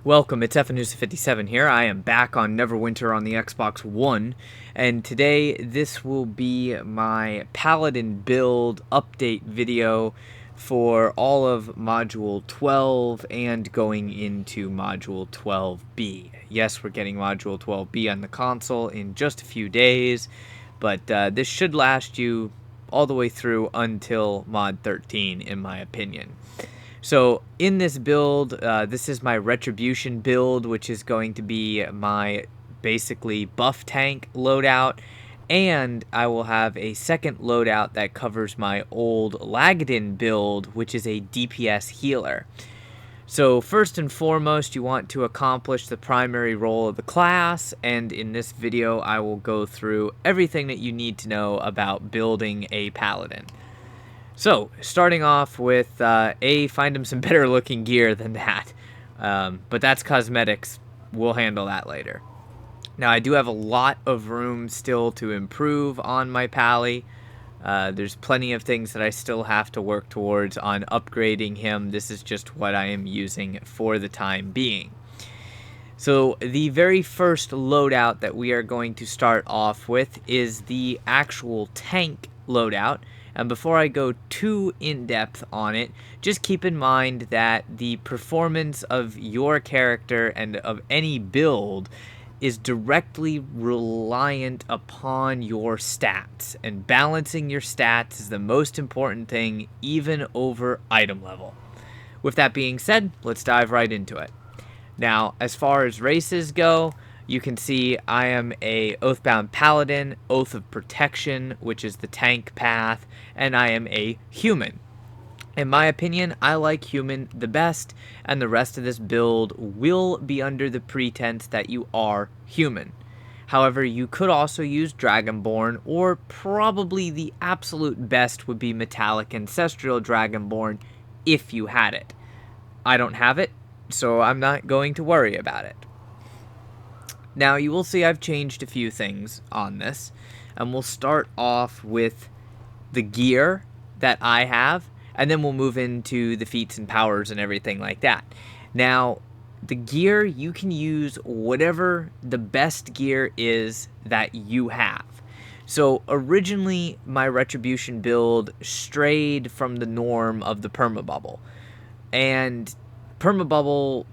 Welcome, it's FNusa57 here. I am back on Neverwinter on the Xbox One, and today this will be my Paladin build update video for all of Module 12 and going into Module 12B. Yes, we're getting Module 12B on the console in just a few days, but this should last you all the way through until Mod 13, in my opinion. So in this build, this is my Retribution build, which is going to be my basically buff tank loadout, and I will have a second loadout that covers my old Lagadin build, which is a DPS healer. So first and foremost, you want to accomplish the primary role of the class, and in this video I will go through everything that you need to know about building a paladin. So, starting off with, find him some better looking gear than that. But that's cosmetics. We'll handle that later. Now, I do have a lot of room still to improve on my pally. There's plenty of things that I still have to work towards on upgrading him. This is just what I am using for the time being. So, the very first loadout that we are going to start off with is the actual tank loadout. And before I go too in-depth on it, just keep in mind that the performance of your character and of any build is directly reliant upon your stats. And balancing your stats is the most important thing, even over item level. With that being said, let's dive right into it. Now, as far as races go, you can see I am a Oathbound Paladin, Oath of Protection, which is the tank path, and I am a human. In my opinion, I like human the best, and the rest of this build will be under the pretense that you are human. However, you could also use Dragonborn, or probably the absolute best would be Metallic Ancestral Dragonborn if you had it. I don't have it, so I'm not going to worry about it. Now, you will see I've changed a few things on this, and we'll start off with the gear that I have, and then we'll move into the feats and powers and everything like that. Now, the gear, you can use whatever the best gear is that you have. So, originally, my Retribution build strayed from the norm of the permabubble, and permabubble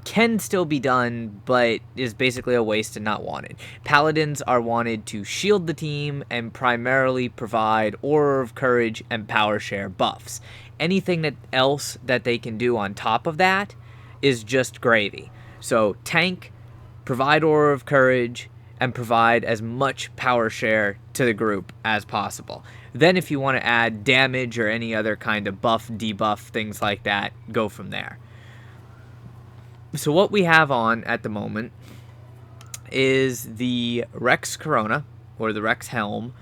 can still be done, but is basically a waste and not wanted. Paladins are wanted to shield the team and primarily provide Aura of Courage and Power Share buffs. Anything else that they can do on top of that is just gravy. So tank, provide Aura of Courage, and provide as much Power Share to the group as possible. Then if you want to add damage or any other kind of buff, debuff, things like that, go from there. So what we have on at the moment is the Rex Corona, or the Rex Helm,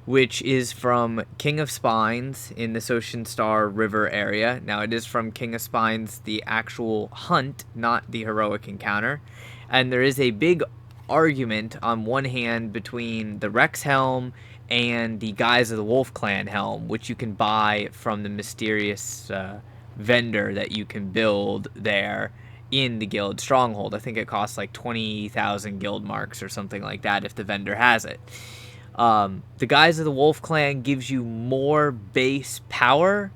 which is from King of Spines in the Ocean Star River area. Now, it is from King of Spines, the actual hunt, not the heroic encounter. And there is a big argument on one hand between the Rex Helm and the Guise of the Wolf Clan Helm, which you can buy from the mysterious vendor that you can build there in the guild stronghold. I think it costs like 20,000 guild marks or something like that if the vendor has it. The Guise of the Wolf Clan gives you more base power,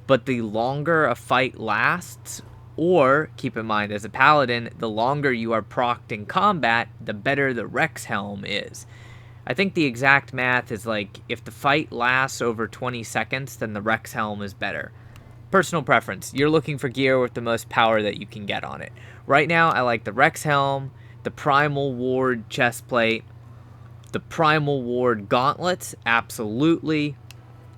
but the longer a fight lasts, or keep in mind as a paladin, the longer you are procced in combat, the better the Rex Helm is. I think the exact math is like if the fight lasts over 20 seconds, then the Rex Helm is better. Personal preference. You're looking for gear with the most power that you can get on it. Right now, I like the Rex Helm, the Primal Ward chestplate, the Primal Ward gauntlets, absolutely.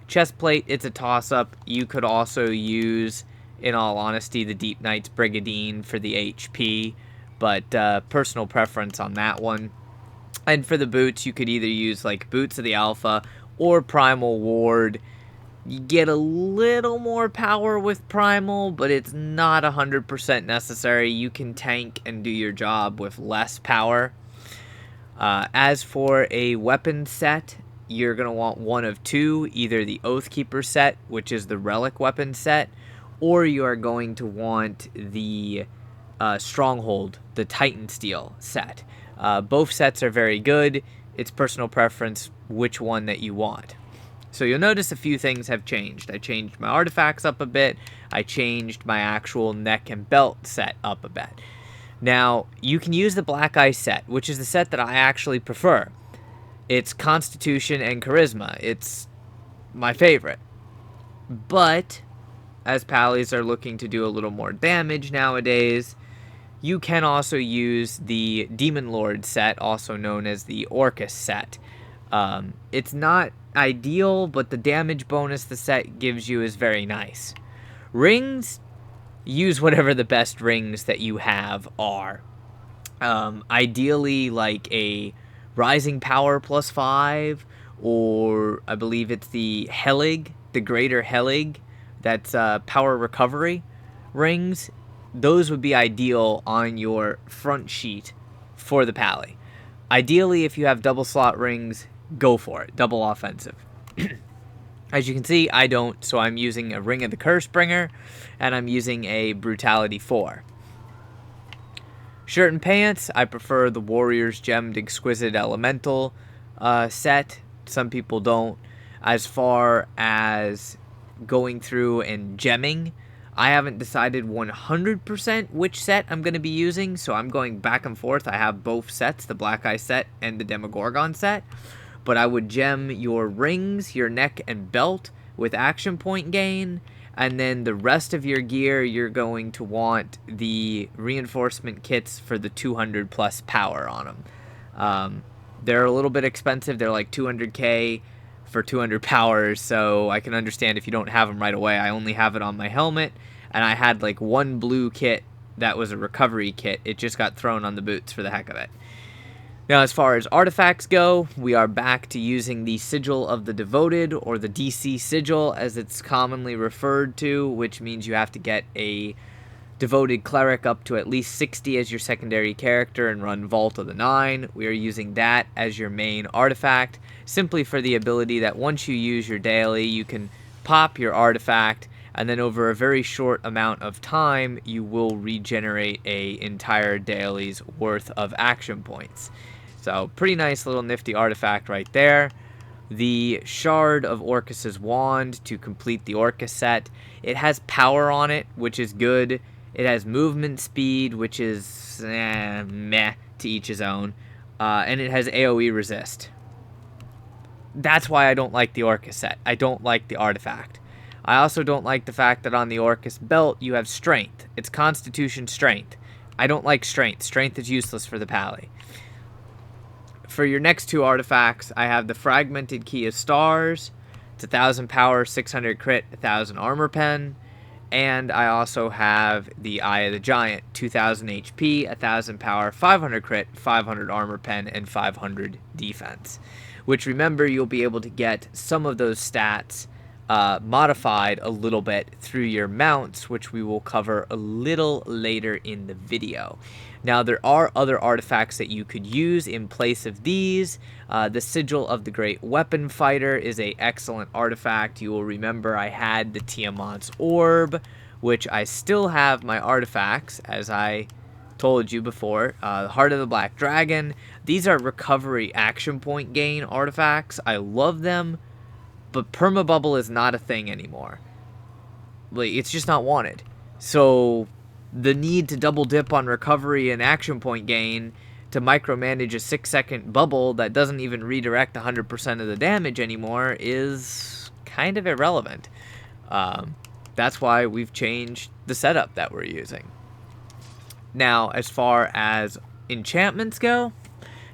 Chestplate, it's a toss-up. You could also use, in all honesty, the Deep Knight's Brigadine for the HP, but personal preference on that one. And for the boots, you could either use like Boots of the Alpha or Primal Ward. You get a little more power with Primal, but it's not 100% necessary. You can tank and do your job with less power. As for a weapon set, you're going to want one of two. Either the Oathkeeper set, which is the relic weapon set, or you are going to want the Stronghold, the Titan Steel set. Both sets are very good. It's personal preference which one that you want. So you'll notice a few things have changed. I changed my artifacts up a bit. I changed my actual neck and belt set up a bit. Now, you can use the Black Ice set, which is the set that I actually prefer. It's Constitution and Charisma. It's my favorite. But, as Pallies are looking to do a little more damage nowadays, you can also use the Demon Lord set, also known as the Orcus set. It's not ideal, but the damage bonus the set gives you is very nice. Rings, use whatever the best rings that you have are. Ideally, like a Rising Power +5, or I believe it's the Helig, the Greater Helig, that's Power Recovery rings. Those would be ideal on your front sheet for the Pally. Ideally, if you have double slot rings, go for it. Double offensive. As you can see, I don't, so I'm using a Ring of the Cursebringer, and I'm using a Brutality 4. Shirt and pants, I prefer the Warrior's Gemmed Exquisite Elemental set. Some people don't. As far as going through and gemming, I haven't decided 100% which set I'm going to be using, so I'm going back and forth. I have both sets, the Black Eye set and the Demogorgon set. But I would gem your rings, your neck and belt with action point gain, and then the rest of your gear, you're going to want the reinforcement kits for the 200 plus power on them. They're a little bit expensive. They're like 200k for 200 powers, so I can understand if you don't have them right away. I only have it on my helmet, and I had like one blue kit that was a recovery kit. It just got thrown on the boots for the heck of it. Now, as far as artifacts go, we are back to using the Sigil of the Devoted, or the DC Sigil as it's commonly referred to, which means you have to get a Devoted Cleric up to at least 60 as your secondary character and run Vault of the Nine. We are using that as your main artifact, simply for the ability that once you use your daily, you can pop your artifact, and then over a very short amount of time, you will regenerate a entire daily's worth of action points. So, pretty nice little nifty artifact right there. The Shard of Orcus's Wand to complete the Orcus set. It has power on it, which is good. It has movement speed, which is meh, to each his own. And it has AoE resist. That's why I don't like the Orcus set. I don't like the artifact. I also don't like the fact that on the Orcus belt you have strength. It's Constitution strength. I don't like strength. Strength is useless for the Pally. For your next two artifacts, I have the Fragmented Key of Stars. It's 1000 power, 600 crit, 1000 armor pen. And I also have the Eye of the Giant, 2000 HP, 1000 power, 500 crit, 500 armor pen, and 500 defense. Which, remember, you'll be able to get some of those stats modified a little bit through your mounts, which we will cover a little later in the video. Now, there are other artifacts that you could use in place of these. The Sigil of the Great Weapon Fighter is an excellent artifact. You will remember I had the Tiamat's Orb, which I still have my artifacts, as I told you before. The Heart of the Black Dragon. These are recovery action point gain artifacts. I love them, but permabubble is not a thing anymore. Like, it's just not wanted. So the need to double dip on recovery and action point gain to micromanage a 6-second bubble that doesn't even redirect 100% of the damage anymore is kind of irrelevant. That's why we've changed the setup that we're using. Now, as far as enchantments go,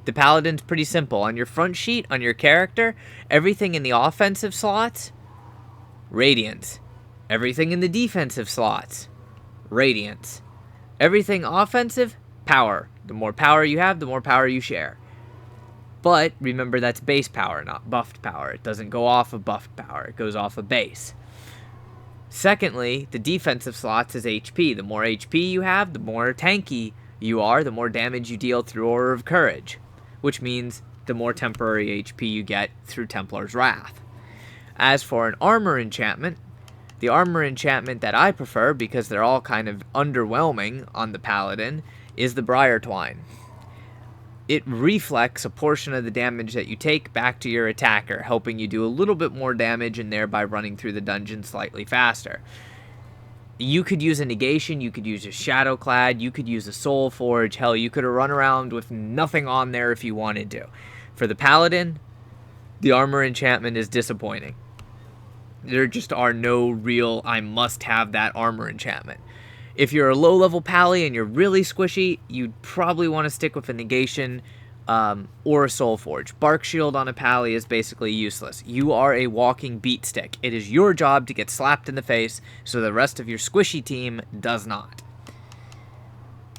the Paladin's pretty simple. On your front sheet, on your character, everything in the offensive slots, Radiance. Everything in the defensive slots, Radiance. Everything offensive, Power. The more power you have, the more power you share. But remember, that's base power, not buffed power. It doesn't go off of buffed power. It goes off of base. Secondly, the defensive slots is HP. The more HP you have, the more tanky you are, the more damage you deal through Aura of Courage, which means the more temporary HP you get through Templar's Wrath. As for an armor enchantment, The armor enchantment that I prefer, because they're all kind of underwhelming on the Paladin, is the Briar Twine. It reflects a portion of the damage that you take back to your attacker, helping you do a little bit more damage and thereby running through the dungeon slightly faster. You could use a negation, you could use a Shadowclad, you could use a Soul Forge, hell, you could have run around with nothing on there if you wanted to. For the Paladin, the armor enchantment is disappointing. There just are no real, I must have that armor enchantment. If you're a low-level pally and you're really squishy, you'd probably want to stick with a negation or a Soul Forge. Bark Shield on a pally is basically useless. You are a walking beat stick. It is your job to get slapped in the face, so the rest of your squishy team does not.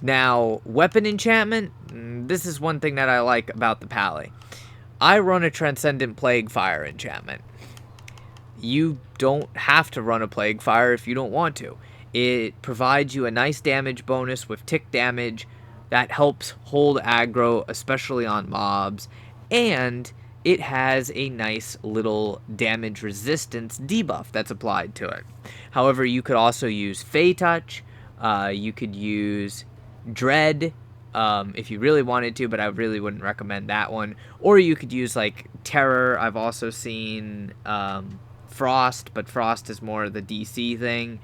Now, weapon enchantment, this is one thing that I like about the pally. I run a Transcendent Plague Fire enchantment. You don't have to run a Plague Fire if you don't want to. It provides you a nice damage bonus with tick damage that helps hold aggro, especially on mobs, and it has a nice little damage resistance debuff that's applied to it. However, you could also use Fey Touch, you could use Dread if you really wanted to, but I really wouldn't recommend that one. Or you could use like Terror. I've also seen Frost, but Frost is more of the DC thing.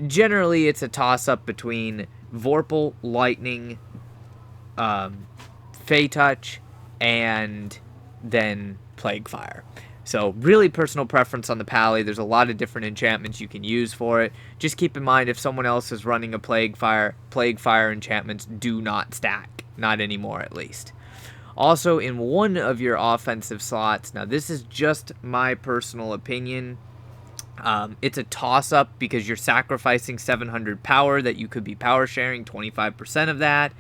Generally, it's a toss-up between Vorpal, Lightning, Fey Touch, and then Plague Fire. So, really personal preference on the pally. There's a lot of different enchantments you can use for it. Just keep in mind, if someone else is running a Plague Fire enchantments do not stack. Not anymore, at least. Also, in one of your offensive slots, now this is just my personal opinion, it's a toss-up because you're sacrificing 700 power that you could be power sharing 25% of that.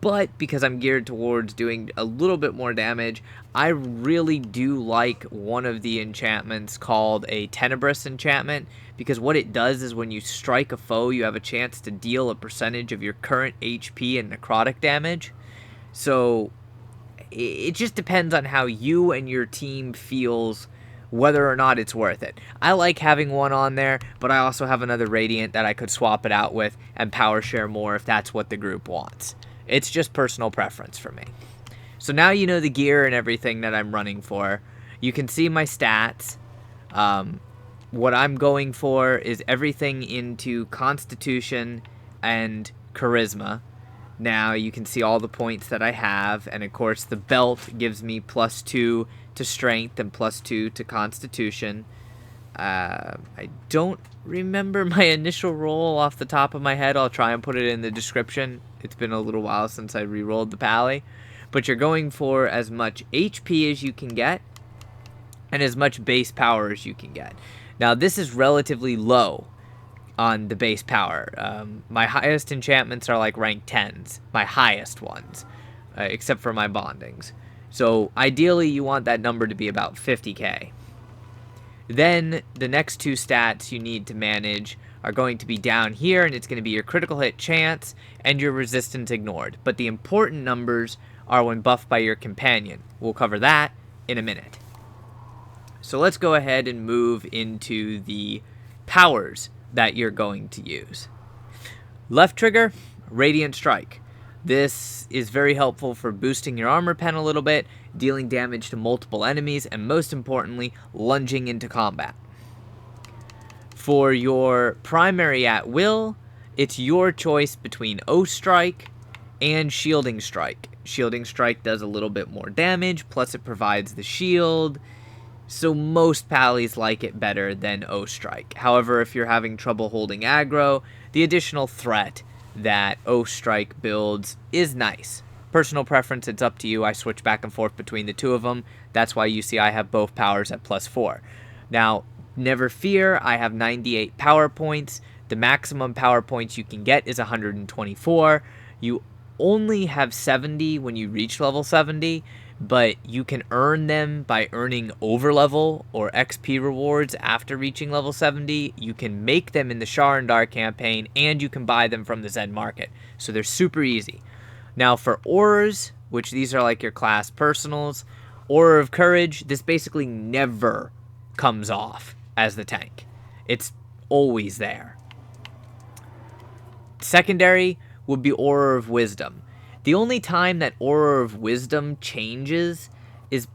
But because I'm geared towards doing a little bit more damage, I really do like one of the enchantments called a Tenebrous enchantment, because what it does is when you strike a foe, you have a chance to deal a percentage of your current HP and necrotic damage. So it just depends on how you and your team feels whether or not it's worth it. I like having one on there, but I also have another Radiant that I could swap it out with and power share more if that's what the group wants. It's just personal preference for me. So now you know the gear and everything that I'm running for. You can see my stats. What I'm going for is everything into Constitution and Charisma. Now you can see all the points that I have, and of course the belt gives me +2 to Strength and +2 to Constitution. I don't remember my initial roll off the top of my head. I'll try and put it in the description. It's been a little while since I re-rolled the pally. But you're going for as much HP as you can get and as much base power as you can get. Now this is relatively low on the base power. My highest enchantments are like rank 10s, my highest ones, except for my bondings. So ideally you want that number to be about 50k. Then the next two stats you need to manage are going to be down here, and it's going to be your critical hit chance and your resistance ignored. But the important numbers are when buffed by your companion. We'll cover that in a minute. So let's go ahead and move into the powers that you're going to use. Left trigger, Radiant Strike. This is very helpful for boosting your armor pen a little bit, dealing damage to multiple enemies, and most importantly, lunging into combat. For your primary at will, it's your choice between Oath Strike and Shielding Strike. Shielding Strike does a little bit more damage, plus it provides the shield, so most pallies like it better than Oath Strike. However, if you're having trouble holding aggro, the additional threat that Oath Strike builds is nice. Personal preference, it's up to you. I switch back and forth between the two of them. That's why you see I have both powers at +4. Now, never fear, I have 98 power points. The maximum power points you can get is 124. You only have 70 when you reach level 70, but you can earn them by earning overlevel or XP rewards after reaching level 70. You can make them in the Sharandar campaign, and you can buy them from the Zen Market. So they're super easy. Now for auras, which these are like your class personals, Aura of Courage, this basically never comes off as the tank. It's always there. Secondary would be Aura of Wisdom. The only time that Aura of Wisdom changes is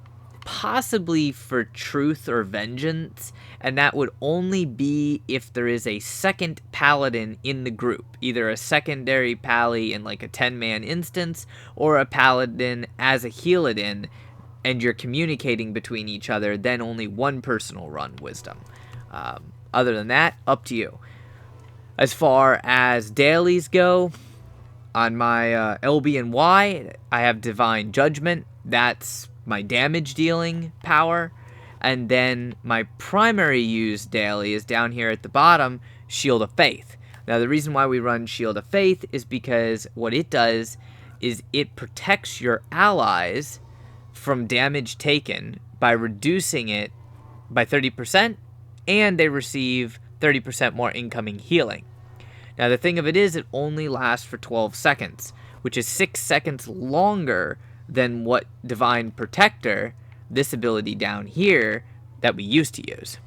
possibly for Truth or Vengeance, and that would only be if there is a second paladin in the group, either a secondary pally in like a 10-man instance, or a paladin as a healadin, and you're communicating between each other, then only one person will run Wisdom. Other than that, up to you. As far as dailies go, on my LB and Y, I have Divine Judgment. That's my damage dealing power. And then my primary use daily is down here at the bottom, Shield of Faith. Now the reason why we run Shield of Faith is because what it does is it protects your allies from damage taken by reducing it by 30%, and they receive 30% more incoming healing. Now the thing of it is, it only lasts for 12 seconds, which is 6 seconds longer than what Divine Protector, this ability down here, that we used to use.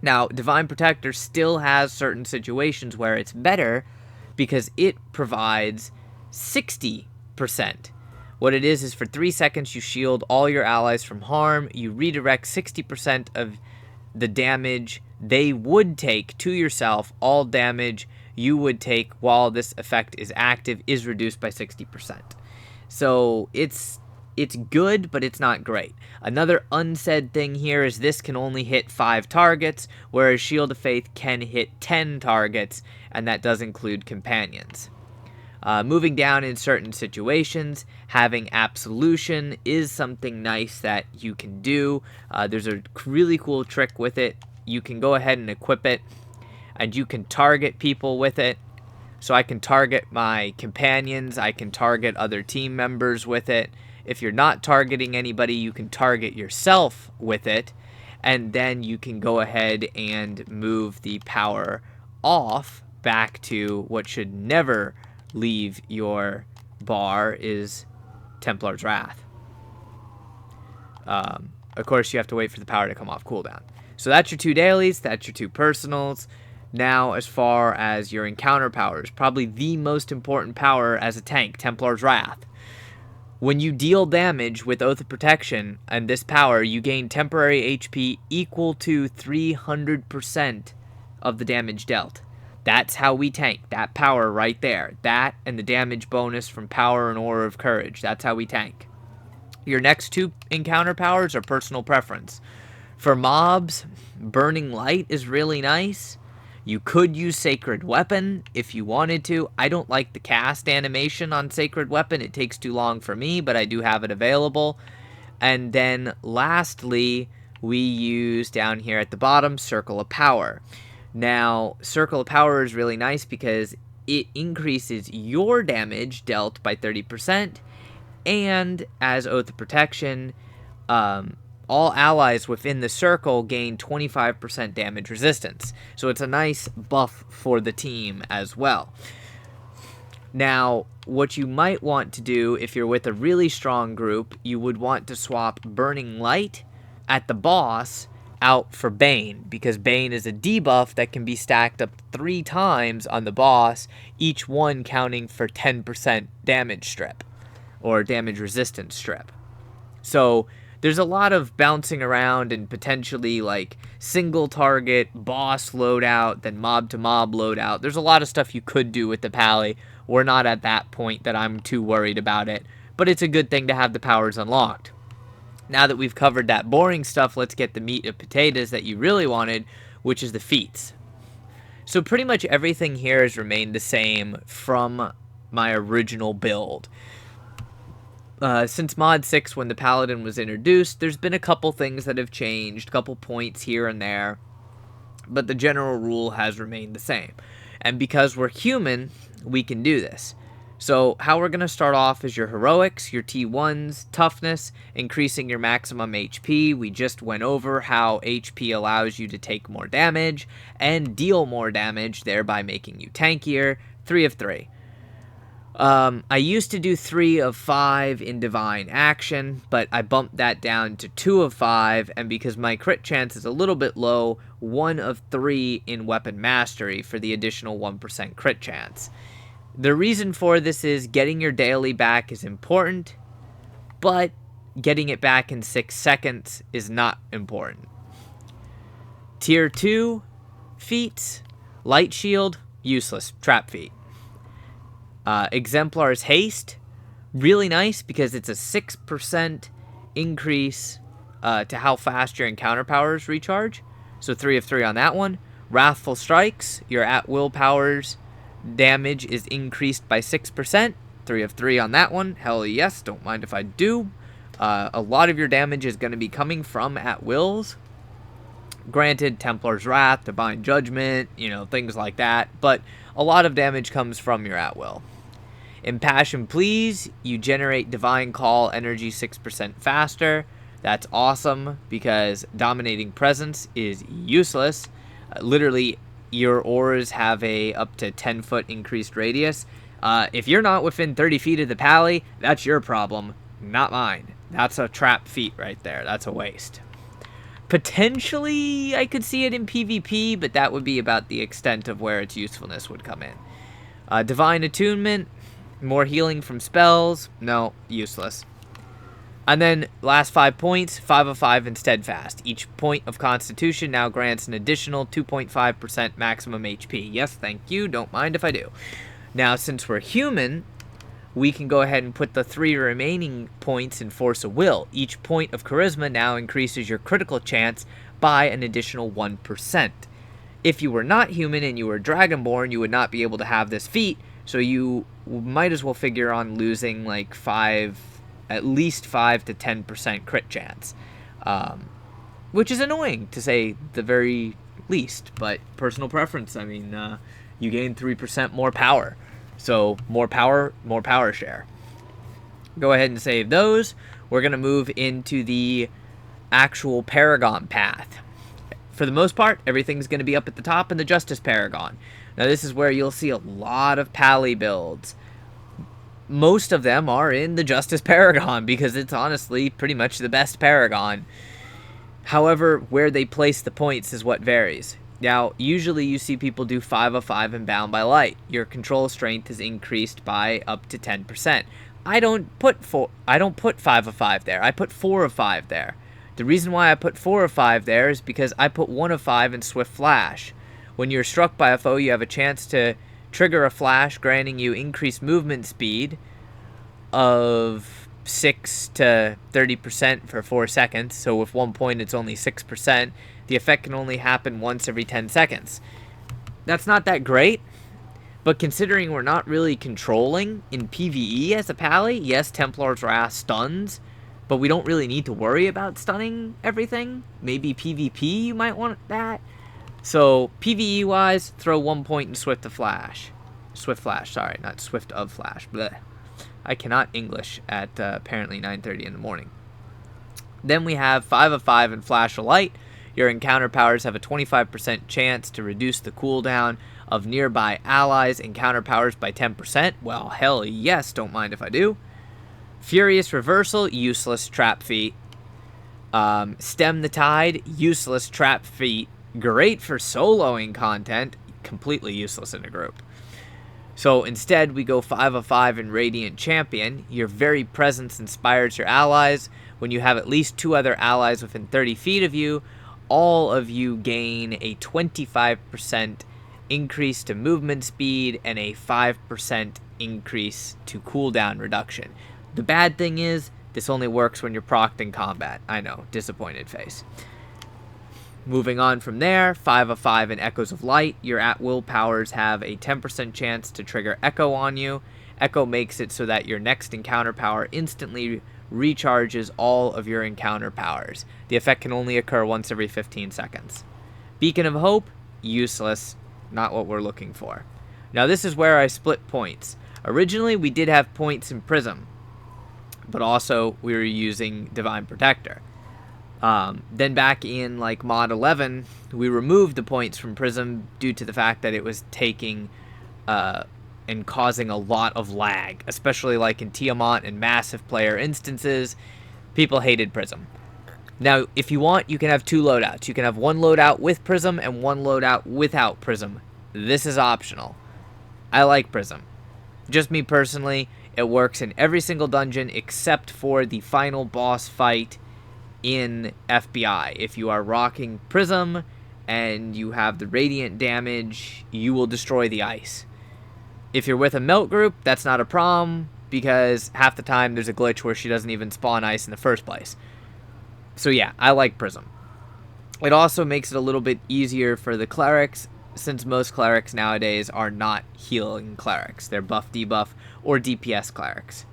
Now, Divine Protector still has certain situations where it's better because it provides 60%. What it is for 3 seconds you shield all your allies from harm, you redirect 60% of the damage they would take to yourself, all damage you would take while this effect is active is reduced by 60%. So it's good, but it's not great. Another unsaid thing here is this can only hit 5 targets, whereas Shield of Faith can hit 10 targets, and that does include companions. Moving down in certain situations, having Absolution is something nice that you can do. There's a really cool trick with it. You can go ahead and equip it, and you can target people with it. So I can target my companions, I can target other team members with it. If you're not targeting anybody, you can target yourself with it, and then you can go ahead and move the power off back to what should never leave your bar is Templar's Wrath. Of course, you have to wait for the power to come off cooldown. So that's your 2 dailies, that's your 2 personals. Now, as far as your encounter powers, probably the most important power as a tank, Templar's Wrath. When you deal damage with Oath of Protection and this power, you gain temporary HP equal to 300% of the damage dealt. That's how we tank, that power right there. That and the damage bonus from Power and Aura of Courage. That's how we tank. Your next 2 encounter powers are personal preference. For mobs, Burning Light is really nice. You could use Sacred Weapon if you wanted to. I don't like the cast animation on Sacred Weapon. It takes too long for me, but I do have it available. And then lastly, we use down here at the bottom, Circle of Power. Now, Circle of Power is really nice because it increases your damage dealt by 30%, and as Oath of Protection, all allies within the circle gain 25% damage resistance. So it's a nice buff for the team as well. Now, what you might want to do if you're with a really strong group, you would want to swap Burning Light at the boss out for Bane, because Bane is a debuff that can be stacked up 3 times on the boss, each one counting for 10% damage strip, or damage resistance strip. So there's a lot of bouncing around and potentially like single target, boss loadout, then mob to mob loadout. There's a lot of stuff you could do with the Pally. We're not at that point that I'm too worried about it, but it's a good thing to have the powers unlocked. Now that we've covered that boring stuff, let's get the meat and potatoes that you really wanted, which is the feats. So pretty much everything here has remained the same from my original build. Since Mod 6, when the Paladin was introduced, there's been a couple things that have changed, a couple points here and there, but the general rule has remained the same. And because we're human, we can do this. So how we're going to start off is your heroics, your T1s, toughness, increasing your maximum HP. We just went over how HP allows you to take more damage and deal more damage, thereby making you tankier. 3 of 3. I used to do 3 of 5 in Divine Action, but I bumped that down to 2 of 5, and because my crit chance is a little bit low, 1 of 3 in Weapon Mastery for the additional 1% crit chance. The reason for this is getting your daily back is important, but getting it back in 6 seconds is not important. Tier 2, Feats, Light Shield, useless, Trap Feat. Exemplar's Haste, really nice because it's a 6% increase to how fast your encounter powers recharge. So 3 of 3 on that one. Wrathful Strikes, your at-will powers damage is increased by 6%. 3 of 3 on that one. Hell yes, don't mind if I do. A lot of your damage is going to be coming from at-wills. Granted, Templar's Wrath, Divine Judgment, things like that. But a lot of damage comes from your at-will. Impassion Please, you generate Divine Call energy 6% faster. That's awesome because Dominating Presence is useless. Literally, your auras have a up to 10-foot increased radius. If you're not within 30 feet of the pally, that's your problem, not mine. That's a trap feat right there. That's a waste. Potentially, I could see it in PvP, but that would be about the extent of where its usefulness would come in. Divine Attunement, more healing from spells, no, useless. And then last 5 points, 5 of 5 in Steadfast. Each point of Constitution now grants an additional 2.5% maximum HP. Yes, thank you, don't mind if I do. Now, since we're human, we can go ahead and put the 3 remaining points in Force of Will. Each point of Charisma now increases your critical chance by an additional 1%. If you were not human and you were Dragonborn, you would not be able to have this feat, so you might as well figure on losing like at least 5 to 10% crit chance, which is annoying to say the very least, but personal preference. I mean, you gain 3% more power, so more power share. Go ahead and save those. We're going to move into the actual Paragon path. For the most part, everything's going to be up at the top in the Justice Paragon. Now, this is where you'll see a lot of Pally builds. Most of them are in the Justice Paragon because it's honestly pretty much the best Paragon. However, where they place the points is what varies. Now, usually you see people do 5 of 5 in Bound by Light. Your control strength is increased by up to 10%. I don't put 5 of 5 there. I put 4 of 5 there. The reason why I put 4 of 5 there is because I put 1 of 5 in Swift Flash. When you're struck by a foe, you have a chance to trigger a flash, granting you increased movement speed of 6 to 30% for 4 seconds. So with 1 point, it's only 6%. The effect can only happen once every 10 seconds. That's not that great, but considering we're not really controlling in PvE as a pally, yes, Templar's Wrath stuns, but we don't really need to worry about stunning everything. Maybe PvP you might want that. So PvE-wise, throw 1 point in Swift Flash, sorry, not Swift of Flash. Blech. I cannot English at apparently 9:30 in the morning. Then we have 5 of 5 in Flash of Light. Your encounter powers have a 25% chance to reduce the cooldown of nearby allies' encounter powers by 10%. Well, hell yes, don't mind if I do. Furious Reversal, useless trap feat. Stem the Tide, useless trap feat. Great for soloing content, completely useless in a group. So instead, we go 5 of 5 in Radiant Champion. Your very presence inspires your allies. When you have at least 2 other allies within 30 feet of you, all of you gain a 25% increase to movement speed and a 5% increase to cooldown reduction. The bad thing is, this only works when you're procced in combat. I know, disappointed face. Moving on from there, 5 of 5 in Echoes of Light. Your at-will powers have a 10% chance to trigger Echo on you. Echo makes it so that your next encounter power instantly recharges all of your encounter powers. The effect can only occur once every 15 seconds. Beacon of Hope, useless, not what we're looking for. Now this is where I split points. Originally we did have points in Prism, but also we were using Divine Protector. Then back in like mod 11, we removed the points from Prism due to the fact that it was taking and causing a lot of lag, especially like in Tiamat and massive player instances. People hated Prism. Now, if you want, you can have 2 loadouts. You can have 1 loadout with Prism and 1 loadout without Prism. This is optional. I like Prism. Just me personally, it works in every single dungeon except for the final boss fight in FBI. If you are rocking Prism and you have the radiant damage, you will destroy the ice. If you're with a melt group, that's not a problem, because half the time there's a glitch where she doesn't even spawn ice in the first place. So yeah, I like Prism. It also makes it a little bit easier for the clerics, since most clerics nowadays are not healing clerics. They're buff, debuff, or DPS clerics.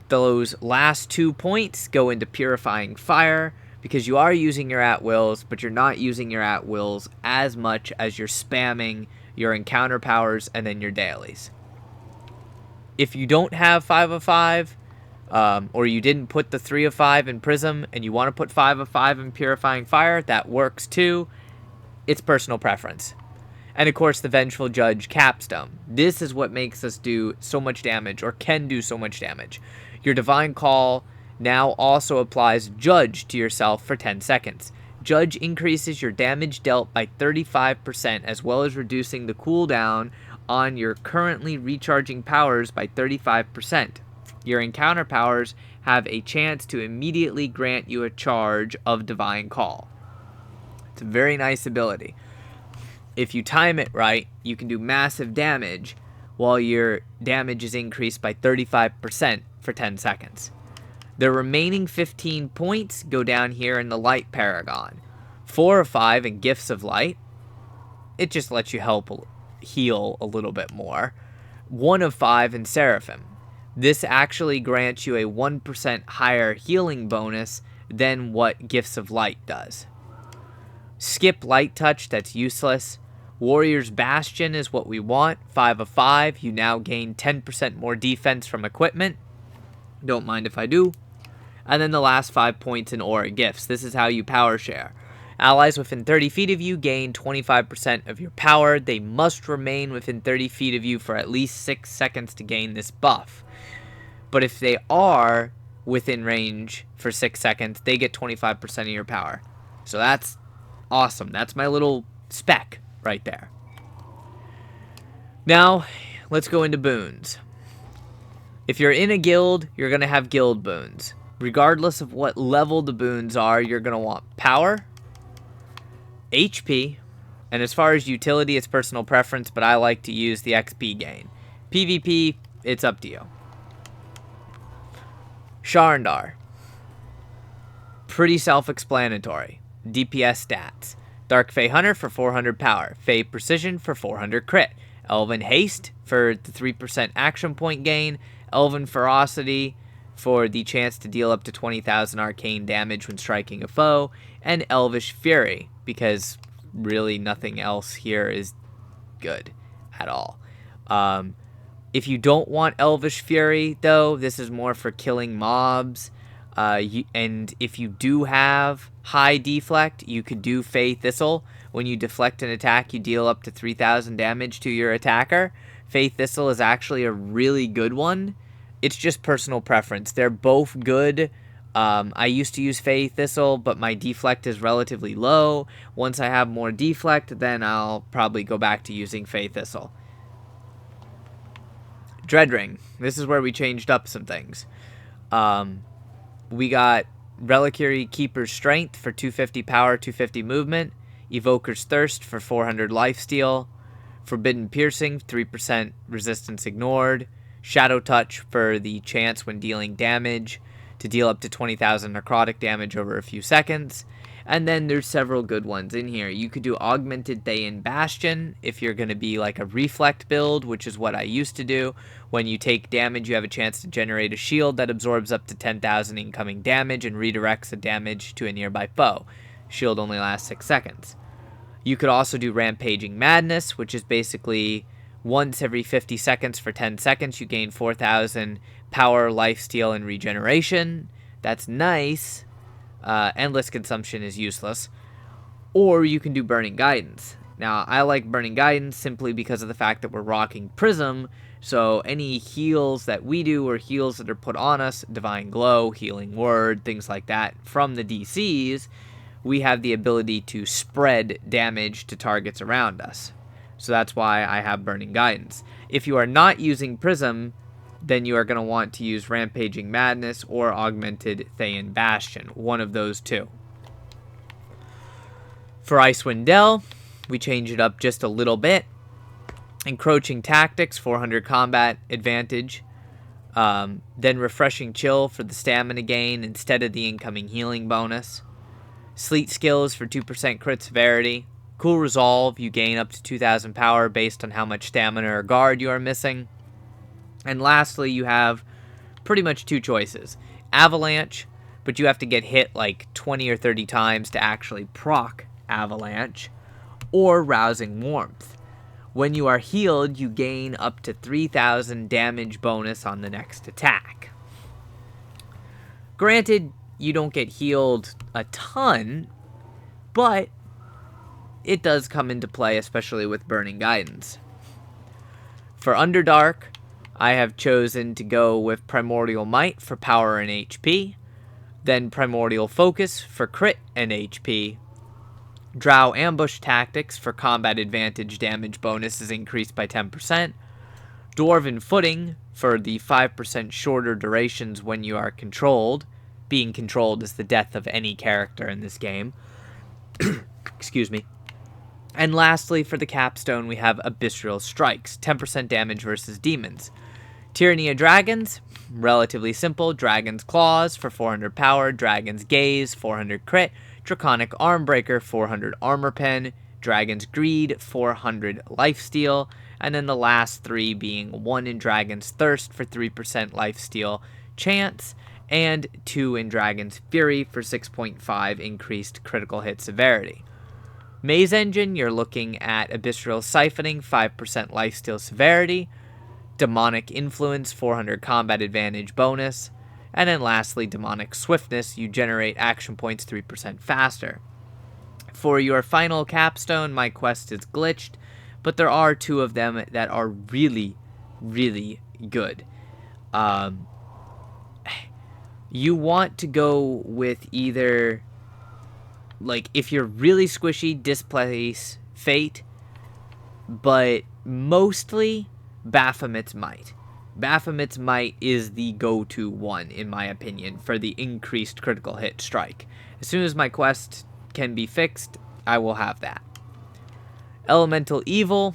Those last 2 points go into Purifying Fire, because you are using your at-wills, but you're not using your at-wills as much as you're spamming your encounter powers and then your dailies. If you don't have 5 of 5, or you didn't put the 3 of 5 in Prism, and you want to put 5 of 5 in Purifying Fire, that works too. It's personal preference. And of course, the Vengeful Judge Capstone. This is what makes us do so much damage, or can do so much damage. Your Divine Call now also applies Judge to yourself for 10 seconds. Judge increases your damage dealt by 35%, as well as reducing the cooldown on your currently recharging powers by 35%. Your encounter powers have a chance to immediately grant you a charge of Divine Call. It's a very nice ability. If you time it right, you can do massive damage while your damage is increased by 35% for 10 seconds. The remaining 15 points go down here in the Light Paragon. 4 of 5 in Gifts of Light. It just lets you heal a little bit more. 1 of 5 in Seraphim. This actually grants you a 1% higher healing bonus than what Gifts of Light does. Skip Light Touch, that's useless. Warrior's Bastion is what we want. 5 of 5. You now gain 10% more defense from equipment. Don't mind if I do. And then the last 5 points in Aura Gifts. This is how you power share. Allies within 30 feet of you gain 25% of your power. They must remain within 30 feet of you for at least 6 seconds to gain this buff. But if they are within range for 6 seconds, they get 25% of your power. So that's awesome. That's my little spec right there. Now, let's go into boons. If you're in a guild, you're going to have guild boons. Regardless of what level the boons are, you're going to want power, HP, and as far as utility, it's personal preference, but I like to use the XP gain. PvP, it's up to you. Sharndar. Pretty self-explanatory. DPS stats. Dark Fey Hunter for 400 power. Fey Precision for 400 crit. Elven Haste for the 3% action point gain. Elven Ferocity for the chance to deal up to 20,000 arcane damage when striking a foe. And Elvish Fury, because really nothing else here is good at all. If you don't want Elvish Fury, though, this is more for killing mobs. And if you do have high deflect, you could do Fey Thistle. When you deflect an attack, you deal up to 3,000 damage to your attacker. Fey Thistle is actually a really good one. It's just personal preference. They're both good. I used to use Fey Thistle, but my deflect is relatively low. Once I have more deflect, then I'll probably go back to using Fey Thistle. Dreadring. This is where we changed up some things. We got Reliquary Keeper's Strength for 250 power, 250 movement. Evoker's Thirst for 400 lifesteal. Forbidden Piercing, 3% resistance ignored. Shadow Touch for the chance when dealing damage to deal up to 20,000 necrotic damage over a few seconds. And then there's several good ones in here. You could do Augmented Thayan Bastion if you're going to be like a Reflect build, which is what I used to do. When you take damage, you have a chance to generate a shield that absorbs up to 10,000 incoming damage and redirects the damage to a nearby foe. Shield only lasts 6 seconds. You could also do Rampaging Madness, which is basically once every 50 seconds for 10 seconds, you gain 4,000 power, lifesteal, and regeneration. That's nice. Endless Consumption is useless. Or you can do Burning Guidance. Now, I like Burning Guidance simply because of the fact that we're rocking Prism, So any heals that we do or heals that are put on us, Divine Glow, Healing Word, things like that, from the DCs, we have the ability to spread damage to targets around us. So that's why I have Burning Guidance. If you are not using Prism, then you are going to want to use Rampaging Madness or Augmented Thayan Bastion, one of those two. For Icewind Dale, we change it up just a little bit. Encroaching Tactics, 400 combat advantage. Then Refreshing Chill for the stamina gain instead of the incoming healing bonus. Sleet Skills for 2% crit severity. Cool Resolve, you gain up to 2,000 power based on how much stamina or guard you are missing. And lastly, you have pretty much two choices. Avalanche, but you have to get hit like 20 or 30 times to actually proc Avalanche. Or Rousing Warmth. When you are healed, you gain up to 3,000 damage bonus on the next attack. Granted, you don't get healed a ton, but it does come into play, especially with Burning Guidance. For Underdark, I have chosen to go with Primordial Might for power and HP, then Primordial Focus for crit and HP. Drow Ambush Tactics for combat advantage damage bonus is increased by 10%. Dwarven Footing for the 5% shorter durations when you are controlled. Being controlled is the death of any character in this game. Excuse me. And lastly, for the capstone, we have Abyssal Strikes, 10% damage versus demons. Tyranny of Dragons, relatively simple. Dragon's Claws for 400 power. Dragon's Gaze, 400 crit. Draconic Armbreaker, 400 armor pen. Dragon's Greed, 400 lifesteal. And then the last three being 1 in Dragon's Thirst for 3% lifesteal chance. And 2 in Dragon's Fury for 6.5 increased critical hit severity. Maze Engine, you're looking at Abyssal Siphoning, 5% lifesteal severity. Demonic Influence, 400 combat advantage bonus. And then lastly, Demonic Swiftness, you generate action points 3% faster. For your final capstone, my quest is glitched, but there are two of them that are really, really good. You want to go with either, like, if you're really squishy, Displace Fate, but mostly Baphomet's Might. Baphomet's Might is the go-to one, in my opinion, for the increased critical hit strike. As soon as my quest can be fixed, I will have that. Elemental Evil,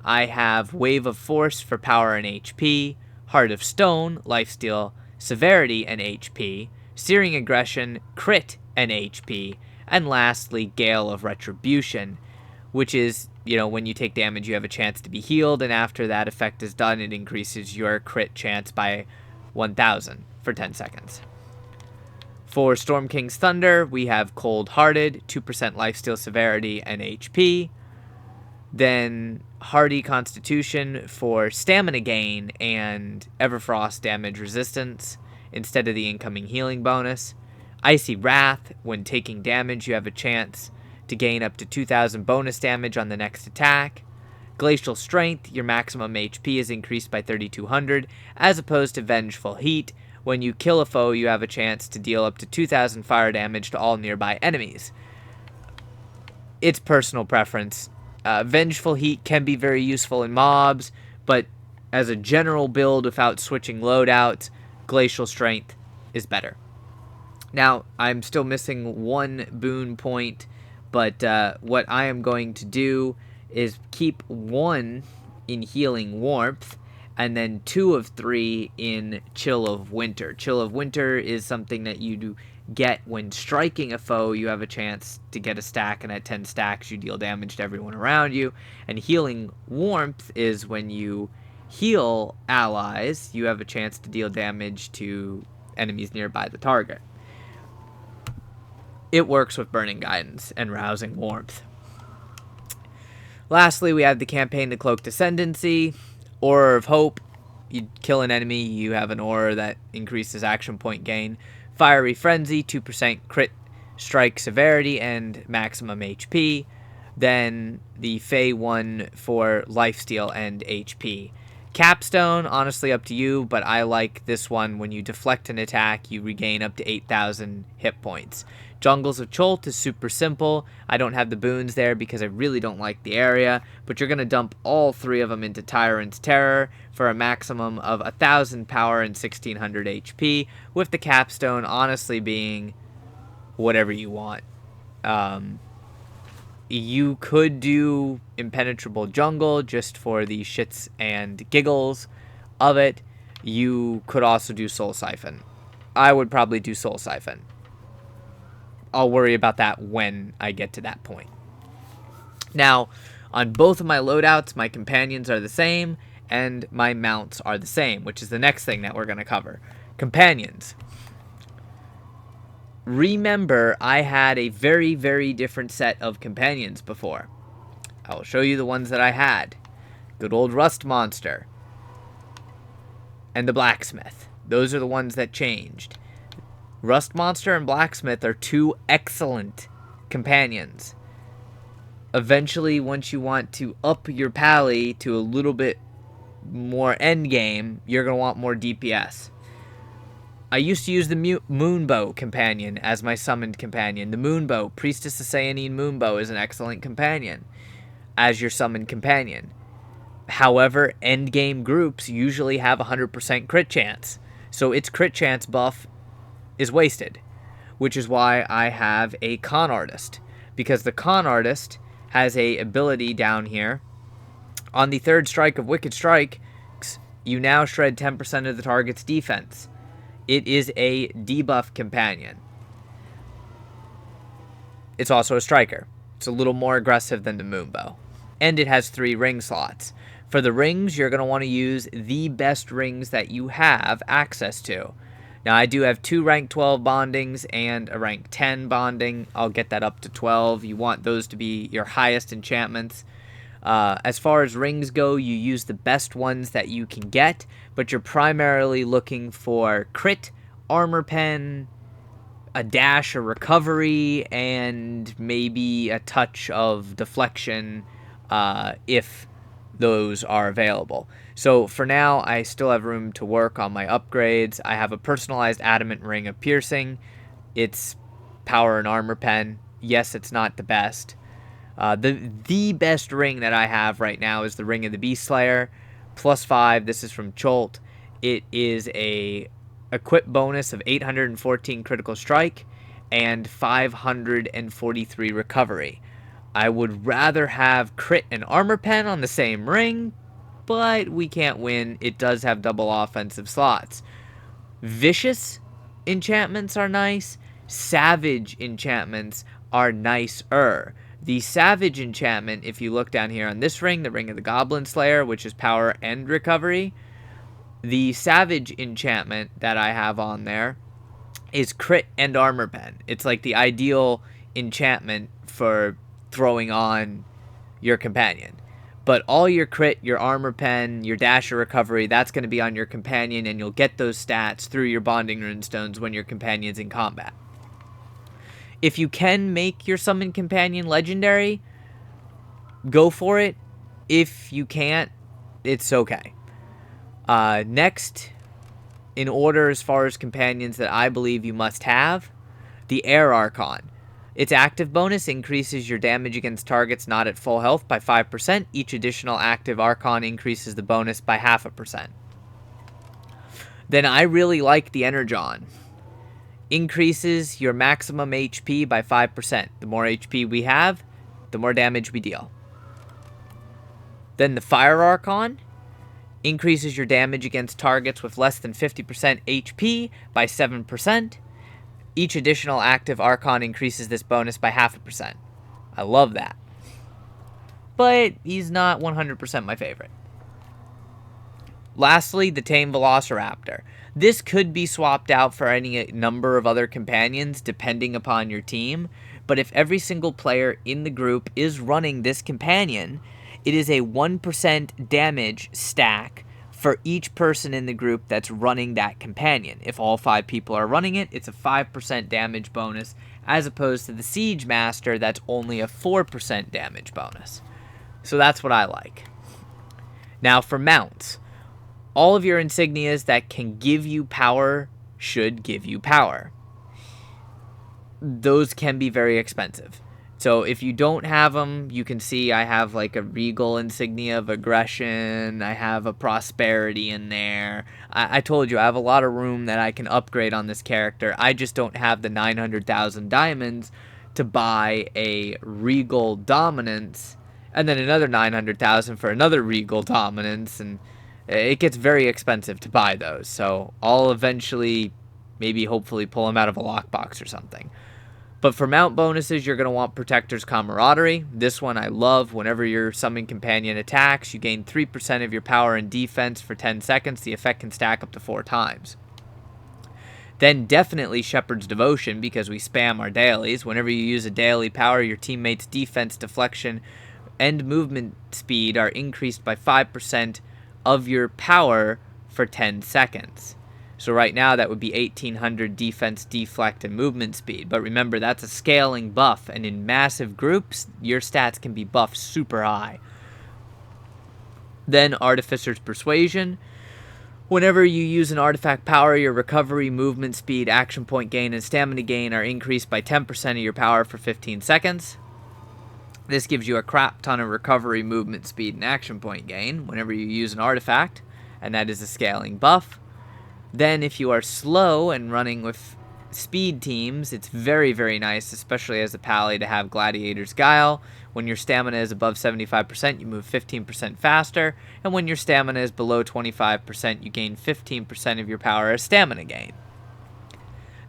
I have Wave of Force for power and HP, Heart of Stone, lifesteal, severity, and HP, Searing Aggression, crit, and HP, and lastly, Gale of Retribution, which is, when you take damage, you have a chance to be healed, and after that effect is done, it increases your crit chance by 1,000 for 10 seconds. For Storm King's Thunder, we have Cold Hearted, 2% lifesteal severity and HP. Then Hardy Constitution for stamina gain and Everfrost damage resistance instead of the incoming healing bonus. Icy Wrath, when taking damage, you have a chance to gain up to 2,000 bonus damage on the next attack. Glacial Strength, your maximum HP is increased by 3,200, as opposed to Vengeful Heat. When you kill a foe, you have a chance to deal up to 2,000 fire damage to all nearby enemies. It's personal preference. Vengeful Heat can be very useful in mobs, but as a general build without switching loadouts, Glacial Strength is better. Now, I'm still missing one boon point, but what I am going to do is keep 1 in Healing Warmth, and then 2 of 3 in Chill of Winter. Chill of Winter is something that you do get when striking a foe. You have a chance to get a stack, and at 10 stacks you deal damage to everyone around you. And Healing Warmth is when you heal allies, you have a chance to deal damage to enemies nearby the target. It works with Burning Guidance and Rousing Warmth. Lastly, we have the Campaign to Cloak Ascendancy. Aura of Hope, you kill an enemy, you have an aura that increases action point gain. Fiery Frenzy, 2% crit strike severity and maximum HP. Then the Fey one for lifesteal and HP. Capstone, honestly up to you, but I like this one. When you deflect an attack, you regain up to 8,000 hit points. Jungles of Cholt is super simple. I don't have the boons there because I really don't like the area, but you're going to dump all 3 of them into Tyrant's Terror for a maximum of 1,000 power and 1,600 HP, with the capstone honestly being whatever you want. You could do Impenetrable Jungle just for the shits and giggles of it. You could also do Soul Siphon. I would probably do Soul Siphon. I'll worry about that when I get to that point. Now, on both of my loadouts, my companions are the same, and my mounts are the same, which is the next thing that we're going to cover. Companions. Remember, I had a very, very different set of companions before. I will show you the ones that I had. Good old Rust Monster. And the Blacksmith. Those are the ones that changed. Rust Monster and Blacksmith are 2 excellent companions. Eventually, once you want to up your pally to a little bit more endgame, you're going to want more DPS. I used to use the Moonbow companion as my summoned companion. The Moonbow, Priestess of Cyanine Moonbow, is an excellent companion as your summoned companion. However, endgame groups usually have 100% crit chance, so its crit chance buff is wasted, which is why I have a Con Artist, because the Con Artist has a ability down here. On the 3rd strike of Wicked Strike, you now shred 10% of the target's defense. It is a debuff companion. It's also a striker. It's a little more aggressive than the Moonbow. And it has 3 ring slots. For the rings, you're going to want to use the best rings that you have access to. Now, I do have 2 rank 12 bondings and a rank 10 bonding. I'll get that up to 12. You want those to be your highest enchantments. As far as rings go, you use the best ones that you can get, but you're primarily looking for crit, armor pen, a dash, a recovery, and maybe a touch of deflection if those are available. So for now, I still have room to work on my upgrades. I have a personalized adamant ring of piercing. It's power and armor pen. Yes, it's not the best. The best ring that I have right now is the Ring of the Beast Slayer, +5. This is from Cholt. It is a equip bonus of 814 critical strike and 543 recovery. I would rather have crit and armor pen on the same ring, but we can't win. It does have double offensive slots. Vicious enchantments are nice. Savage enchantments are nicer. The Savage enchantment, if you look down here on this ring, the Ring of the Goblin Slayer, which is power and recovery, the Savage enchantment that I have on there is crit and armor pen. It's like the ideal enchantment for throwing on your companion. But all your crit, your armor pen, your dash or recovery, that's going to be on your companion, and you'll get those stats through your bonding runestones when your companion's in combat. If you can make your summon companion legendary, go for it. If you can't, it's okay. Next, in order as far as companions that I believe you must have, the Air Archon. Its active bonus increases your damage against targets not at full health by 5%. Each additional active Archon increases the bonus by 0.5%. Then I really like the Energon. Increases your maximum HP by 5%. The more HP we have, the more damage we deal. Then the Fire Archon increases your damage against targets with less than 50% HP by 7%. Each additional active Archon increases this bonus by 0.5%. I love that. But he's not 100% my favorite. Lastly, the Tame Velociraptor. This could be swapped out for any number of other companions depending upon your team, but if every single player in the group is running this companion, it is a 1% damage stack for each person in the group that's running that companion. If all 5 people are running it, it's a 5% damage bonus, as opposed to the Siege Master that's only a 4% damage bonus. So that's what I like. Now for mounts. all of your insignias that can give you power should give you power. Those can be very expensive. So if you don't have them, you can see I have like a regal insignia of aggression. I have a prosperity in there. I told you I have a lot of room that I can upgrade on this character. I just don't have the 900,000 diamonds to buy a regal dominance and then another 900,000 for another regal dominance, and it gets very expensive to buy those. So I'll eventually maybe hopefully pull them out of a lockbox or something. But for mount bonuses, you're going to want Protector's Camaraderie. This one I love. Whenever your Summon Companion attacks, you gain 3% of your power and defense for 10 seconds. The effect can stack up to 4 times. Then definitely Shepherd's Devotion, because we spam our dailies. Whenever you use a daily power, your teammates' defense, deflection, and movement speed are increased by 5% of your power for 10 seconds. So right now that would be 1800 defense, deflect, and movement speed. But remember, that's a scaling buff, and in massive groups, your stats can be buffed super high. Then Artificer's Persuasion. Whenever you use an artifact power, your recovery, movement speed, action point gain, and stamina gain are increased by 10% of your power for 15 seconds. This gives you a crap ton of recovery, movement speed, and action point gain whenever you use an artifact, and that is a scaling buff. Then if you are slow and running with speed teams, it's very, very nice, especially as a pally, to have Gladiator's Guile. When your stamina is above 75%, you move 15% faster, and when your stamina is below 25%, you gain 15% of your power as stamina gain.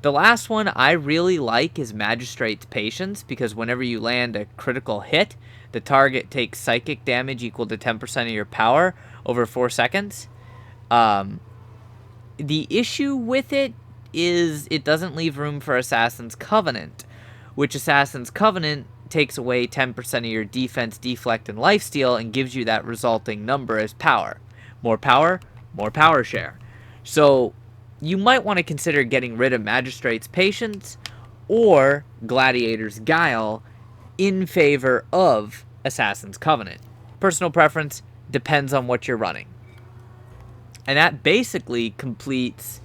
The last one I really like is Magistrate's Patience, because whenever you land a critical hit, the target takes psychic damage equal to 10% of your power over 4 seconds. The issue with it is it doesn't leave room for Assassin's Covenant, which Assassin's Covenant takes away 10% of your defense, deflect, and lifesteal and gives you that resulting number as power. More power share. So you might want to consider getting rid of Magistrate's Patience or Gladiator's Guile in favor of Assassin's Covenant. Personal preference depends on what you're running. And that basically completes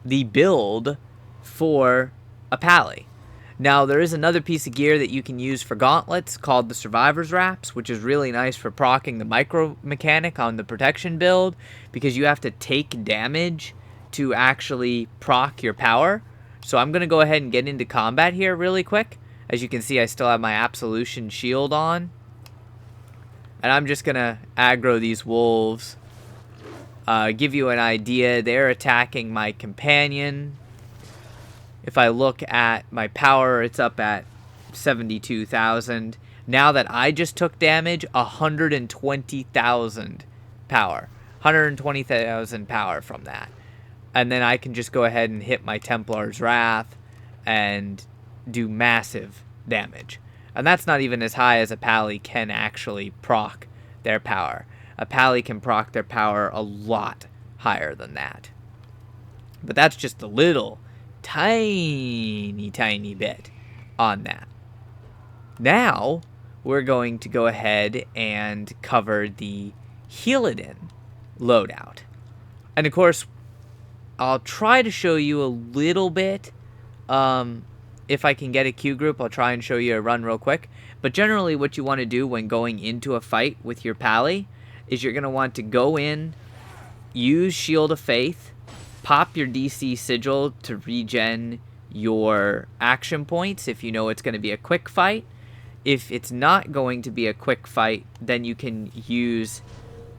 the build for a pally. Now, there is another piece of gear that you can use for gauntlets called the Survivor's Wraps, which is really nice for proccing the micro mechanic on the protection build, because you have to take damage to actually proc your power. So I'm going to go ahead and get into combat here really quick. As you can see, I still have my Absolution Shield on. And I'm just going to aggro these wolves. Give you an idea, they're attacking my companion. If I look at my power, it's up at 72,000. Now that I just took damage, 120,000 power. 120,000 power from that. And then I can just go ahead and hit my Templar's Wrath and do massive damage. And that's not even as high as a pally can actually proc their power. A pally can proc their power a lot higher than that. But that's just a little tiny bit on that. Now, we're going to go ahead and cover the healadin loadout. And of course, I'll try to show you a little bit. If I can get a Q group, I'll try and show you a run real quick. But generally what you want to do when going into a fight with your pally is you're going to want to go in, use Shield of Faith, pop your DC Sigil to regen your action points if you know it's going to be a quick fight. If it's not going to be a quick fight, then you can use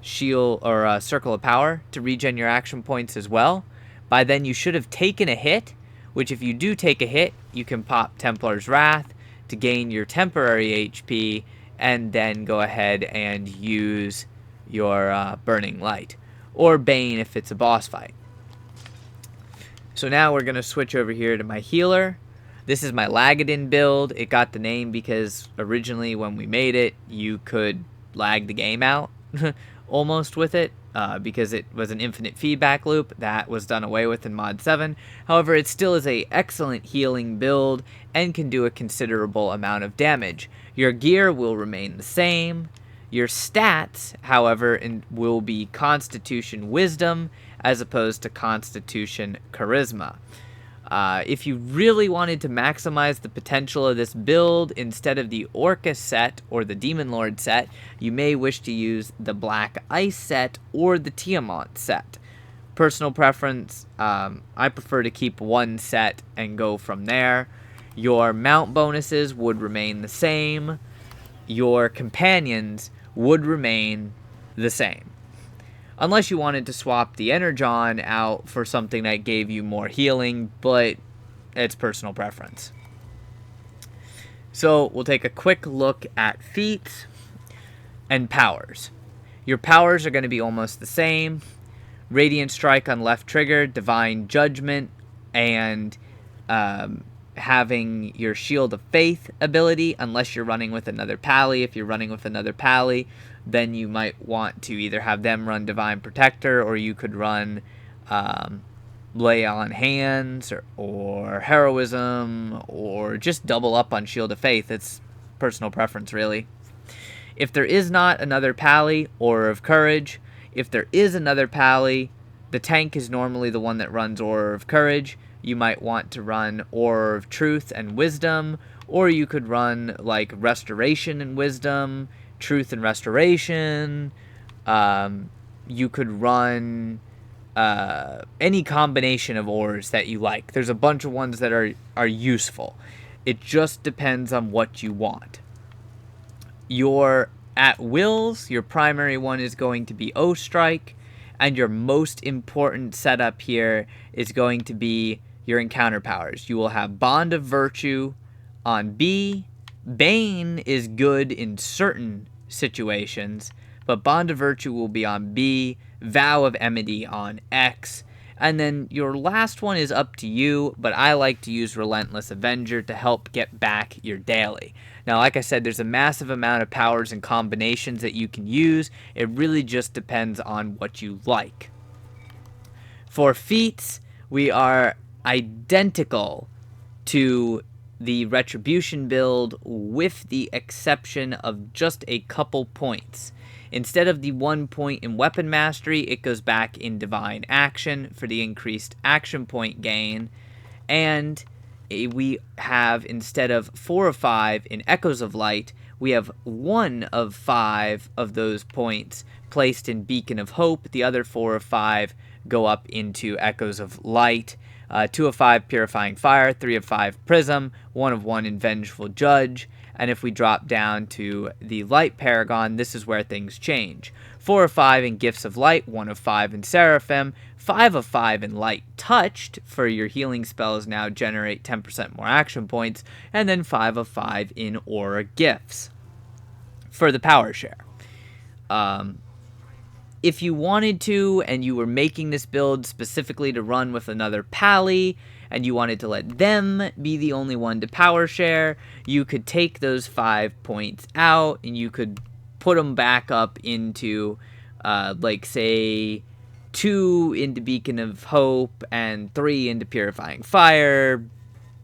Shield or Circle of Power to regen your action points as well. By then you should have taken a hit, which if you do take a hit, you can pop Templar's Wrath to gain your temporary HP, and then go ahead and use your Burning Light, or Bane if it's a boss fight. So now we're going to switch over here to my healer. This is my Lagadin build. It got the name because originally when we made it, you could lag the game out almost with it, because it was an infinite feedback loop. That was done away with in Mod 7. However, it still is an excellent healing build and can do a considerable amount of damage. Your gear will remain the same. Your stats, however, will be Constitution Wisdom as opposed to Constitution Charisma. If you really wanted to maximize the potential of this build, instead of the Orca set or the Demon Lord set, you may wish to use the Black Ice set or the Tiamat set. Personal preference, I prefer to keep one set and go from there. Your mount bonuses would remain the same. Your companions would remain the same. Unless you wanted to swap the Energon out for something that gave you more healing, but it's personal preference. So we'll take a quick look at feats and powers. Your powers are going to be almost the same. Radiant Strike on left trigger, Divine Judgment, and having your Shield of Faith ability, unless you're running with another Pally. If you're running with another Pally, then you might want to either have them run Divine Protector, or you could run Lay on Hands, or Heroism, or just double up on Shield of Faith. It's personal preference, really. If there is not another Pally, Aura of Courage. If there is another Pally, the tank is normally the one that runs Aura of Courage. You might want to run Aura of Truth and Wisdom, or you could run like Restoration and Wisdom, Truth and Restoration. You could run any combination of auras that you like. There's a bunch of ones that are useful. It just depends on what you want. Your at wills, your primary one is going to be O Strike, and your most important setup here is going to be your encounter powers. You will have Bond of Virtue on B. Bane is good in certain situations, but Bond of Virtue will be on B. Vow of Enmity on X. And then your last one is up to you, but I like to use Relentless Avenger to help get back your daily. Now, like I said, there's a massive amount of powers and combinations that you can use. It really just depends on what you like. For feats, we are identical to the Retribution build, with the exception of just a couple points. Instead of the 1 point in Weapon Mastery, it goes back in Divine Action for the increased action point gain. And we have, instead of 4 of 5 in Echoes of Light, we have 1 of 5 of those points placed in Beacon of Hope. The other 4 of 5 go up into Echoes of Light. 2 of 5 Purifying Fire, 3 of 5 Prism, 1 of 1 in Vengeful Judge. And if we drop down to the Light Paragon, this is where things change. 4 of 5 in Gifts of Light, 1 of 5 in Seraphim, 5 of 5 in Light Touched, for your healing spells now generate 10% more action points, and then 5 of 5 in Aura Gifts for the power share. If you wanted to, and you were making this build specifically to run with another Pally, and you wanted to let them be the only one to power share, you could take those 5 points out, and you could put them back up into, like, say, 2 into Beacon of Hope, and 3 into Purifying Fire,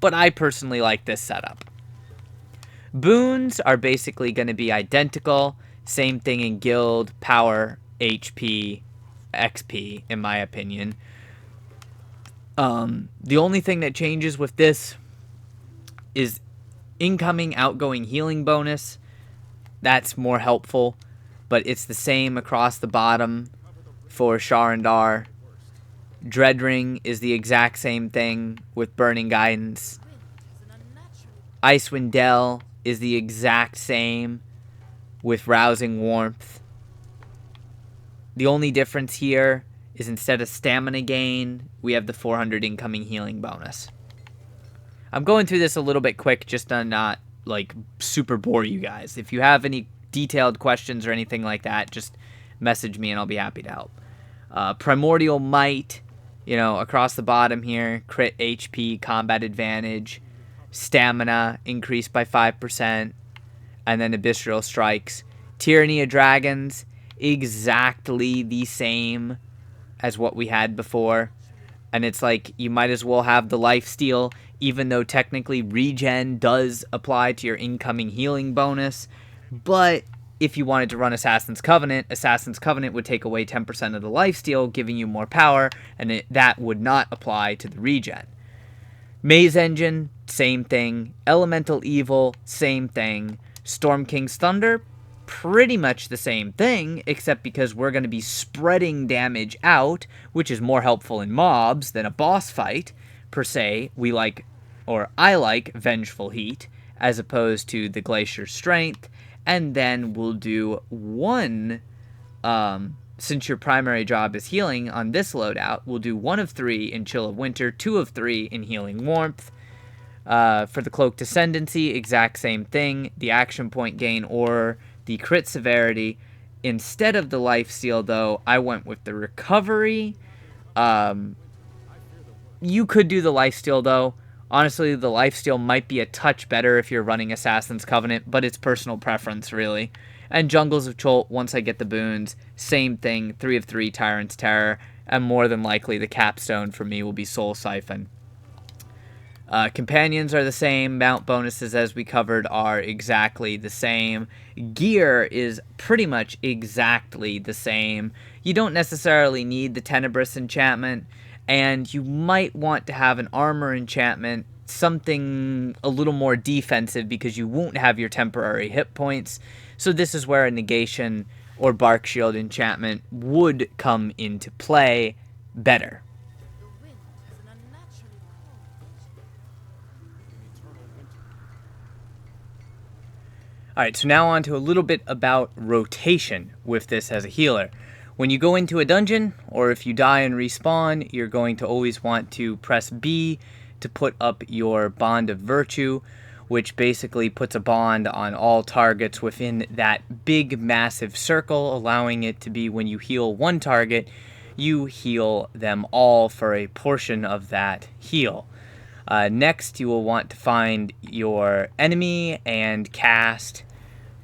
but I personally like this setup. Boons are basically going to be identical, same thing in Guild, Power, HP, XP, in my opinion. The only thing that changes with this is incoming, outgoing healing bonus. That's more helpful, but it's the same across the bottom for Sharandar. Dreadring is the exact same thing with Burning Guidance. Icewind Dell is the exact same with Rousing Warmth. The only difference here is instead of stamina gain, we have the 400 incoming healing bonus. I'm going through this a little bit quick just to not, like, super bore you guys. If you have any detailed questions or anything like that, just message me and I'll be happy to help. Primordial Might, you know, across the bottom here, crit HP, combat advantage, stamina increased by 5%, and then Abyssal Strikes. Tyranny of Dragons, exactly the same as what we had before, and it's like you might as well have the lifesteal, even though technically regen does apply to your incoming healing bonus, but if you wanted to run Assassin's Covenant would take away 10% of the lifesteal, giving you more power, and that would not apply to the regen. Maze Engine, same thing. Elemental Evil, same thing. Storm King's Thunder, pretty much the same thing, except because we're going to be spreading damage out, which is more helpful in mobs than a boss fight, per se. I like Vengeful Heat, as opposed to the Glacier Strength, and then we'll do one, since your primary job is healing on this loadout, we'll do 1 of 3 in Chill of Winter, 2 of 3 in Healing Warmth. For the Cloaked Ascendancy, exact same thing, the action point gain or the crit severity. Instead of the lifesteal, though, I went with the recovery. You could do the lifesteal, though. Honestly, the lifesteal might be a touch better if you're running Assassin's Covenant, but it's personal preference, really. And Jungles of Chult, once I get the boons, same thing, 3 of 3 Tyrant's Terror, and more than likely the capstone for me will be Soul Siphon. Companions are the same. Mount bonuses, as we covered, are exactly the same. Gear is pretty much exactly the same. You don't necessarily need the Tenebrous enchantment, and you might want to have an armor enchantment, something a little more defensive, because you won't have your temporary hit points. So this is where a negation or bark shield enchantment would come into play better. Alright, so now on to a little bit about rotation with this as a healer. When you go into a dungeon, or if you die and respawn, you're going to always want to press B to put up your Bond of Virtue, which basically puts a bond on all targets within that big, massive circle, allowing it to be when you heal one target, you heal them all for a portion of that heal. Next, you will want to find your enemy and cast.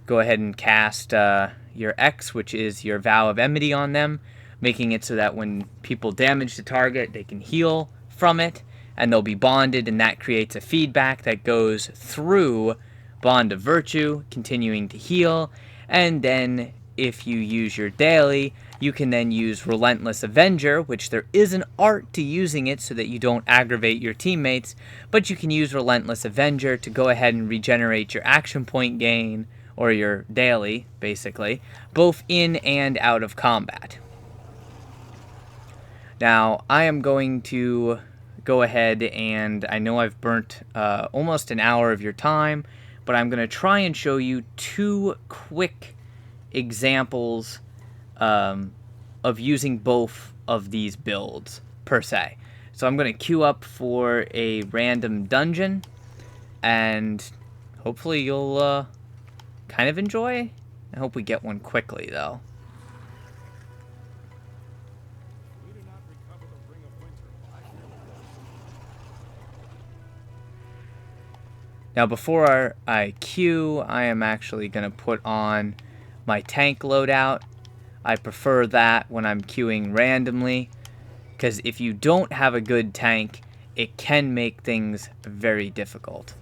Go ahead and cast your X, which is your Vow of Enmity on them, making it so that when people damage the target, they can heal from it, and they'll be bonded, and that creates a feedback that goes through Bond of Virtue, continuing to heal. And then if you use your daily, you can then use Relentless Avenger, which there is an art to using it so that you don't aggravate your teammates, but you can use Relentless Avenger to go ahead and regenerate your action point gain, or your daily, basically, both in and out of combat. Now, I am going to go ahead, and I know I've burnt almost an hour of your time, but I'm going to try and show you 2 quick examples of using both of these builds, per se. So I'm going to queue up for a random dungeon, and hopefully you'll kind of enjoy. I hope we get one quickly, though. Now, before I queue, I am actually going to put on my tank loadout. I prefer that when I'm queuing randomly, because if you don't have a good tank, it can make things very difficult.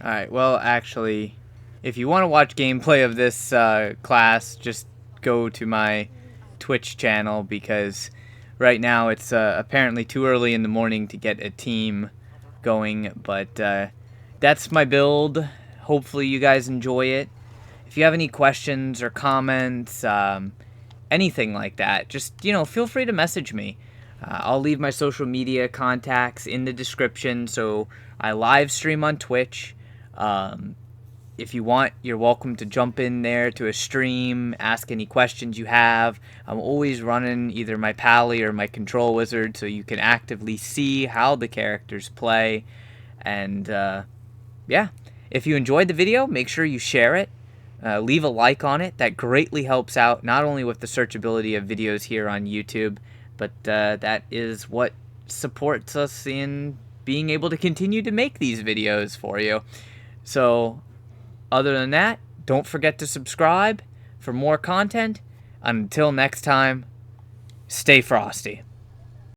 Alright, well, actually, if you want to watch gameplay of this class, just go to my Twitch channel, because right now it's apparently too early in the morning to get a team going, but that's my build. Hopefully you guys enjoy it. If you have any questions or comments, anything like that, just, feel free to message me. I'll leave my social media contacts in the description. So I live stream on Twitch. If you want, you're welcome to jump in there to a stream, ask any questions you have. I'm always running either my Pally or my Control Wizard, so you can actively see how the characters play. And yeah, if you enjoyed the video, make sure you share it. Leave a like on it. That greatly helps out, not only with the searchability of videos here on YouTube, but that is what supports us in being able to continue to make these videos for you. So, other than that, don't forget to subscribe for more content. Until next time, stay frosty.